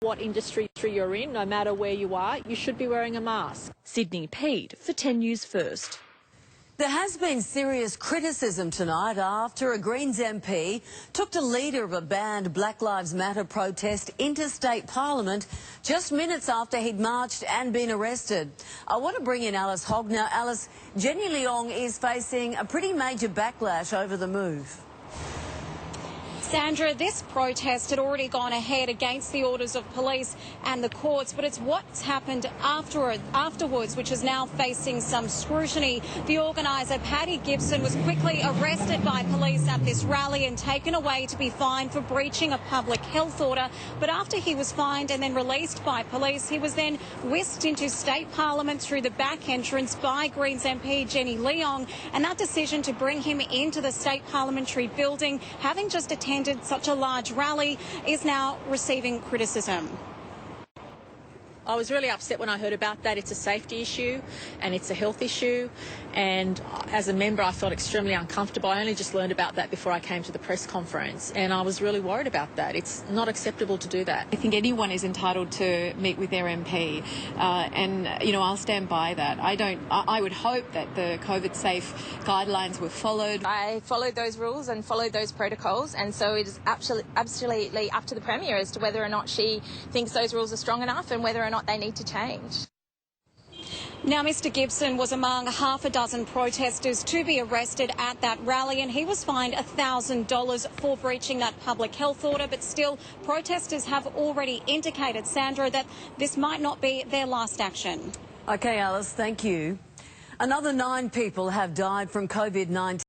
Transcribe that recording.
what industry you're in, no matter where you are, you should be wearing a mask. Sydney Pede for 10 News First. There has been serious criticism tonight after a Greens MP took the leader of a banned Black Lives Matter protest into state parliament just minutes after he'd marched and been arrested. I want to bring in Alice Hogg now. Alice, Jenny Leong is facing a pretty major backlash over the move. Sandra, this protest had already gone ahead against the orders of police and the courts, but it's what's happened afterwards which is now facing some scrutiny. The organiser, Paddy Gibson, was quickly arrested by police at this rally and taken away to be fined for breaching a public health order. But after he was fined and then released by police, he was then whisked into state parliament through the back entrance by Greens MP Jenny Leong, and that decision to bring him into the state parliamentary building, having just attended such a large rally, is now receiving criticism. I was really upset when I heard about that. It's a safety issue and it's a health issue, and as a member I felt extremely uncomfortable. I only just learned about that before I came to the press conference, and I was really worried about that. It's not acceptable to do that. I think anyone is entitled to meet with their MP, and you know, I'll stand by that. I would hope that the COVID safe guidelines were followed. I followed those rules and followed those protocols, and so it is absolutely up to the Premier as to whether or not she thinks those rules are strong enough and whether or not they need to change. Now, Mr Gibson was among half a dozen protesters to be arrested at that rally, and he was fined $1,000 for breaching that public health order. But still, protesters have already indicated, Sandra, that this might not be their last action. OK, Alice, thank you. Another 9 people have died from COVID-19.